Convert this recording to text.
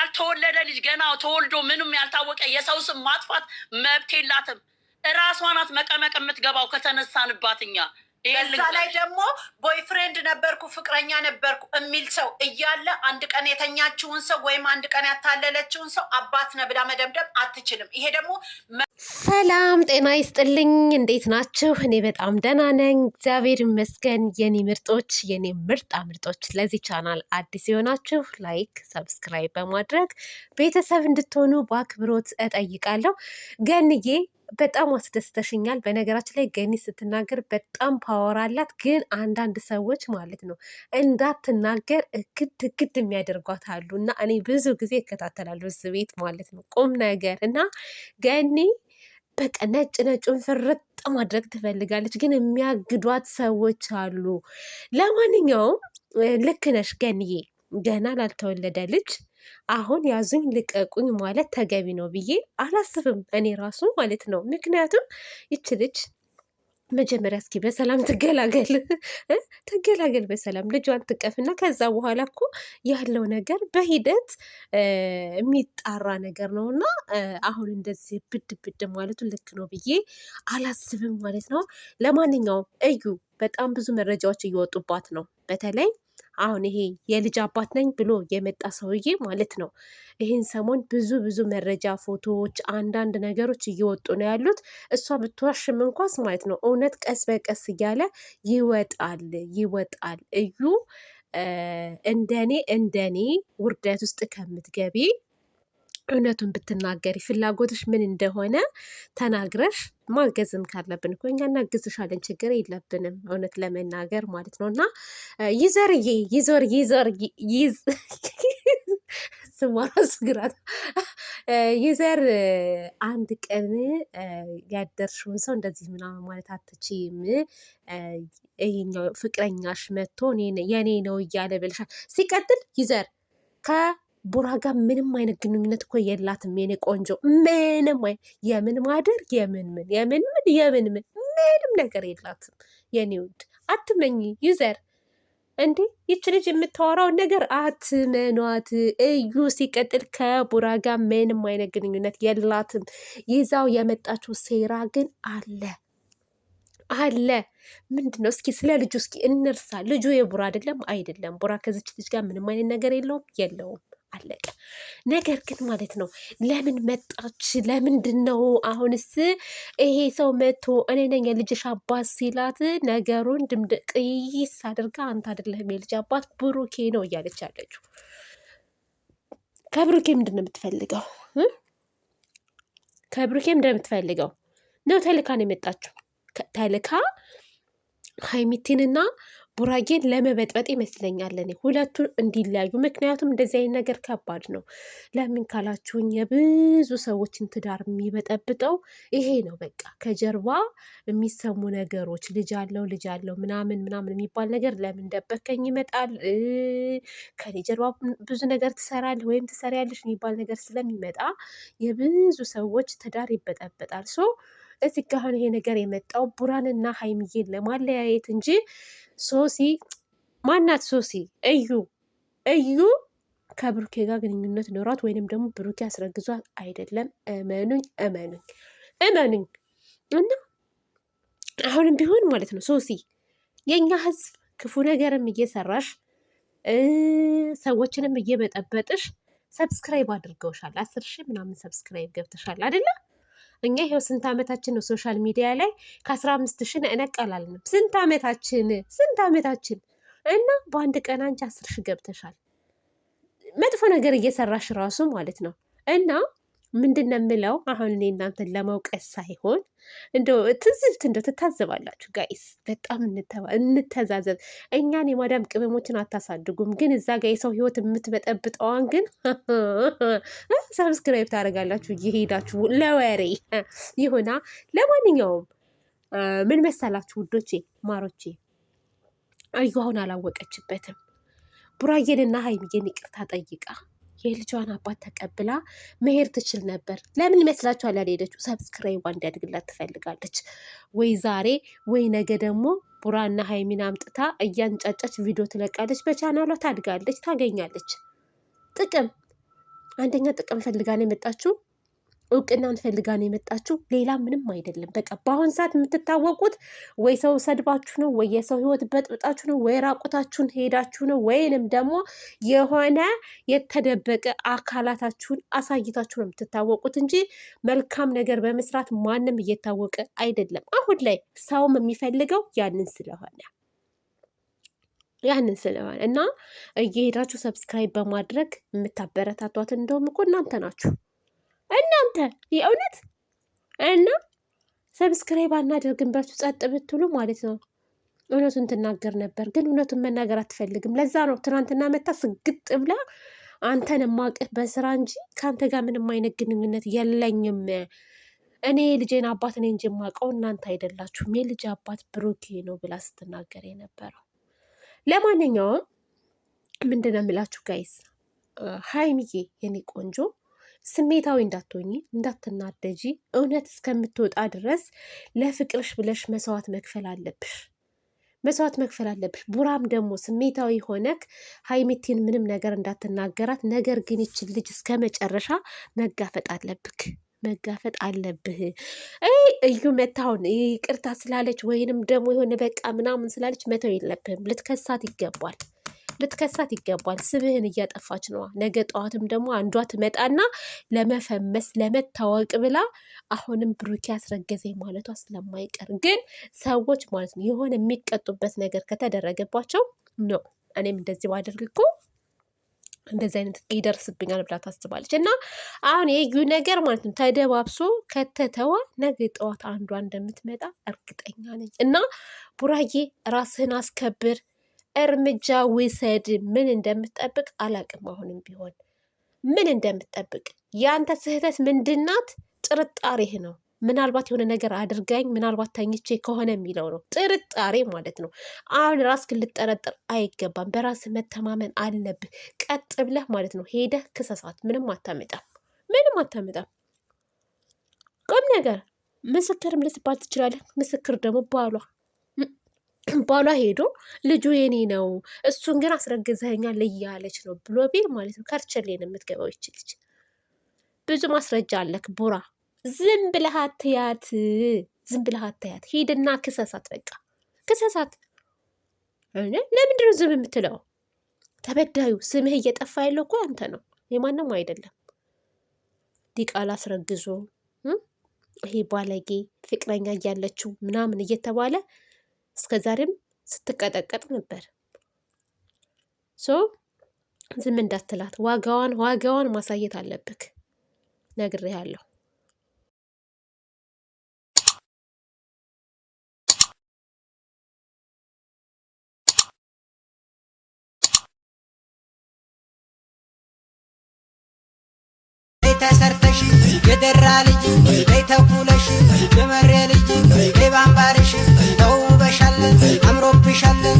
ያልተወለደ ልጅ ገና ተወልዶ ምንም ያልታወቀ የሰው ስም ማጥፋት መብት የላትም። እራሷ ናት መቀመቅ የምትገባው ከተነሳንባት እኛ። በዛ ላይ ደግሞ ቦይፍሬንድ ነበርኩ ፍቅረኛ ነበርኩ የሚል ሰው እያለ አንድ ቀን የተኛችውን ሰው ወይም አንድ ቀን ያታለለችውን ሰው አባት ነህ ብላ መደምደም አትችልም። ይሄ ደግሞ ሰላም ጤና ይስጥልኝ። እንዴት ናችሁ? እኔ በጣም ደህና ነኝ፣ እግዚአብሔር ይመስገን። የኔ ምርጦች፣ የኔ ምርጦች፣ ለዚህ ቻናል አዲስ የሆናችሁ ላይክ፣ ሰብስክራይብ በማድረግ ቤተሰብ እንድትሆኑ በአክብሮት እጠይቃለሁ። ገንዬ በጣም አስደስተሽኛል። በነገራችን ላይ ገኒ ስትናገር በጣም ፓወር አላት፣ ግን አንዳንድ ሰዎች ማለት ነው እንዳትናገር እግድ የሚያደርጓት አሉ እና እኔ ብዙ ጊዜ እከታተላለሁ እዚህ ቤት ማለት ነው ቁም ነገር እና ገኒ በቃ ነጩን ፍርጥ ማድረግ ትፈልጋለች፣ ግን የሚያግዷት ሰዎች አሉ። ለማንኛውም ልክ ነሽ ገንዬ፣ ገና ላልተወለደ ልጅ አሁን ያዙኝ ልቀቁኝ ማለት ተገቢ ነው ብዬ አላስብም እኔ ራሱ ማለት ነው። ምክንያቱም ይች ልጅ መጀመሪያ እስኪ በሰላም ትገላገል በሰላም ልጇን ትቀፍና ከዛ በኋላ እኮ ያለው ነገር በሂደት የሚጣራ ነገር ነው እና አሁን እንደዚህ ብድ ማለቱ ልክ ነው ብዬ አላስብም ማለት ነው። ለማንኛውም እዩ በጣም ብዙ መረጃዎች እየወጡባት ነው። በተለይ አሁን ይሄ የልጅ አባት ነኝ ብሎ የመጣ ሰውዬ ማለት ነው ይህን ሰሞን ብዙ መረጃ፣ ፎቶዎች፣ አንዳንድ ነገሮች እየወጡ ነው ያሉት። እሷ ብትዋሽም እንኳስ ማለት ነው እውነት ቀስ በቀስ እያለ ይወጣል። እዩ እንደኔ ውርደት ውስጥ ከምትገቢ እውነቱን ብትናገሪ ፍላጎትሽ ምን እንደሆነ ተናግረሽ ማገዝም ካለብን እኮ እኛ እናግዝሻለን፣ ችግር የለብንም እውነት ለመናገር ማለት ነው። እና ስሟራሱ ግራት ይዘር አንድ ቀን ያደርሽውን ሰው እንደዚህ ምናምን ማለት አትችይም። ይሄኛው ፍቅረኛሽ መጥቶ የኔ ነው እያለ ብልሻል። ሲቀጥል ይዘር ቡራ ጋር ምንም አይነት ግንኙነት እኮ የላትም የኔ ቆንጆ። ምንም የምን ማደር የምን ምንም ነገር የላትም የኔ ውድ። አትመኝ ዩዘር እንዴ ይች ልጅ የምታወራውን ነገር አትመኗት እዩ። ሲቀጥል ከቡራ ጋር ምንም አይነት ግንኙነት የላትም። ይዛው የመጣችው ሴራ ግን አለ። ምንድን ነው? እስኪ ስለ ልጁ እስኪ እንርሳ። ልጁ የቡራ አይደለም። ቡራ ከዚች ልጅ ጋር ምንም አይነት ነገር የለውም። አለቀ። ነገር ግን ማለት ነው ለምን መጣች? ለምንድን ነው አሁንስ ይሄ ሰው መጥቶ እኔ ነኝ የልጅሽ አባት ሲላት ነገሩን ድምድቅይስ አድርጋ አንተ አይደለህም የልጅ አባት ብሩኬ ነው እያለች ያለችው። ከብሩኬ ምንድን ነው የምትፈልገው? ነው ተልካ ነው የመጣችው። ተልካ ሀይሚቲንና ቡራጌን ለመበጥበጥ ይመስለኛል እኔ ሁለቱ እንዲለያዩ። ምክንያቱም እንደዚህ አይነት ነገር ከባድ ነው። ለምን ካላችሁኝ የብዙ ሰዎችን ትዳር የሚበጠብጠው ይሄ ነው። በቃ ከጀርባ የሚሰሙ ነገሮች ልጅ አለው ምናምን የሚባል ነገር ለምን ደበከኝ ይመጣል። ከኔ ጀርባ ብዙ ነገር ትሰራለህ ወይም ትሰሪያለሽ የሚባል ነገር ስለሚመጣ የብዙ ሰዎች ትዳር ይበጠበጣል። እዚህ ጋ አሁን ይሄ ነገር የመጣው ቡራንና ሀይሚዬን ለማለያየት እንጂ ሶሲ ማናት? ሶሲ እዩ ከብሩኬ ጋር ግንኙነት ኖሯት ወይንም ደግሞ ብሩኬ አስረግዟት አይደለም። እመኑኝ እና አሁንም ቢሆን ማለት ነው ሶሲ የእኛ ህዝብ ክፉ ነገርም እየሰራሽ ሰዎችንም እየበጠበጥሽ ሰብስክራይብ አድርገውሻል። 10,000 ምናምን ሰብስክራይብ ገብተሻል አይደለ? እኛ ይሄው ስንት ዓመታችን ነው ሶሻል ሚዲያ ላይ ከ15,000 እነቀላልንም። ስንት ዓመታችን እና በአንድ ቀን አንቺ 10,000 ገብተሻል። መጥፎ ነገር እየሰራሽ ራሱ ማለት ነው። እና ምንድን ነው የምለው አሁን እኔ እናንተን ለመውቀስ ሳይሆን እንደው ትዝብት ትታዘባላችሁ ጋይስ። በጣም እንተዛዘብ። እኛን የማዳም ቅመሞችን አታሳድጉም፣ ግን እዛ ጋ የሰው ህይወት የምትበጠብጠዋን ግን ሰብስክራይብ ታደርጋላችሁ እየሄዳችሁ ለወሬ ይሁና። ለማንኛውም ምን መሰላችሁ ውዶቼ ማሮቼ፣ እዩ አሁን አላወቀችበትም። ቡራዬንና ሀይሚዬን ይቅርታ ጠይቃ የልጇን አባት ተቀብላ መሄድ ትችል ነበር። ለምን ይመስላችኋል ያልሄደችው? ሰብስክራይቧ እንዲያድግላት ትፈልጋለች። ወይ ዛሬ ወይ ነገ ደግሞ ቡራና ሀይሚን አምጥታ እያንጫጫች ቪዲዮ ትለቃለች። በቻናሏ ታድጋለች፣ ታገኛለች ጥቅም። አንደኛ ጥቅም ፈልጋ ነው የመጣችው፣ እውቅናን ፈልጋ ነው የመጣችው። ሌላ ምንም አይደለም። በቃ በአሁን ሰዓት የምትታወቁት ወይ ሰው ሰድባችሁ ነው፣ ወይ የሰው ህይወት በጥብጣችሁ ነው፣ ወይ ራቁታችሁን ሄዳችሁ ነው፣ ወይንም ደግሞ የሆነ የተደበቀ አካላታችሁን አሳይታችሁ ነው የምትታወቁት እንጂ መልካም ነገር በመስራት ማንም እየታወቀ አይደለም። አሁን ላይ ሰውም የሚፈልገው ያንን ስለሆነ እና እየሄዳችሁ ሰብስክራይብ በማድረግ የምታበረታቷት እንደውም እኮ እናንተ ናችሁ። እናንተ የእውነት እና ሰብስክራይብ አናደርግም ብላችሁ ጸጥ ብትሉ ማለት ነው እውነቱን ትናገር ነበር። ግን እውነቱን መናገር አትፈልግም። ለዛ ነው ትናንትና መታ ስግጥ ብላ አንተን የማውቅህ በስራ እንጂ ከአንተ ጋር ምንም አይነት ግንኙነት የለኝም፣ እኔ ልጄን አባት እኔ እንጂ የማውቀው እናንተ አይደላችሁም፣ የልጅ አባት ብሩኬ ነው ብላ ስትናገር የነበረው። ለማንኛውም ምንድን ነው የምላችሁ ጋይስ፣ ሀይሚዬ የኔ ቆንጆ ስሜታዊ እንዳትሆኚ፣ እንዳትናደጂ። እውነት እስከምትወጣ ድረስ ለፍቅርሽ ብለሽ መስዋዕት መክፈል አለብሽ። ቡራም ደግሞ ስሜታዊ ሆነክ ሀይሚቲን ምንም ነገር እንዳትናገራት፣ ነገር ግን ይችን ልጅ እስከ መጨረሻ መጋፈጥ አለብህ። እዩ መታውን ይቅርታ ስላለች ወይንም ደግሞ የሆነ በቃ ምናምን ስላለች መተው የለብህም። ልትከሳት ይገባል። ስምህን እያጠፋች ነዋ። ነገ ጠዋትም ደግሞ አንዷ ትመጣና ለመፈመስ ለመታወቅ ብላ አሁንም ብሩኬ ያስረገዘኝ ማለቷ ስለማይቀር ግን ሰዎች ማለት ነው የሆነ የሚቀጡበት ነገር ከተደረገባቸው ነው። እኔም እንደዚህ ባደርግ እኮ እንደዚህ አይነት ይደርስብኛል ብላ ታስባለች። እና አሁን የዩ ነገር ማለት ነው ተደባብሶ ከተተዋ ነገ ጠዋት አንዷ እንደምትመጣ እርግጠኛ ነኝ። እና ቡራዬ ራስህን አስከብር፣ እርምጃ ውሰድ። ምን እንደምትጠብቅ አላቅም። አሁንም ቢሆን ምን እንደምትጠብቅ ያንተ ስህተት ምንድናት? ጥርጣሬህ ነው። ምናልባት የሆነ ነገር አድርጋኝ ምናልባት ተኝቼ ከሆነ የሚለው ነው ጥርጣሬ ማለት ነው። አሁን ራስህን ልጠረጥር አይገባም። በራስህ መተማመን አለብህ። ቀጥ ብለህ ማለት ነው ሄደህ ክሰሳት። ምንም አታመጣም። ቁም ነገር ምስክርም ልትባል ትችላለህ። ምስክር ደግሞ ባሏ ሄዶ ልጁ የኔ ነው እሱን ግን አስረግዘኸኛል እያለች ነው ብሎ ቢል ማለት ነው ከርቸሌን የምትገባው ይች ልጅ። ብዙ ማስረጃ አለክ ቡራ። ዝም ብለህ አትያት። ሂድና ክሰሳት። በቃ ክሰሳት። ለምንድነው ዝም የምትለው? ተበዳዩ ስምህ እየጠፋ ያለው እኮ አንተ ነው፣ የማንም አይደለም። ዲቃላ አስረግዞ ይሄ ባለጌ ፍቅረኛ እያለችው ምናምን እየተባለ እስከ ዛሬም ስትቀጠቀጥ ነበር። ዝም እንዳትላት፣ ዋጋዋን ማሳየት አለብክ። ነግሬሃለሁ። ተሰርተሽ የደራ ልጅ ተኩለሽ የመሬ ልጅ ባምባርሽ ተውበሻለን፣ አምሮብሻለን።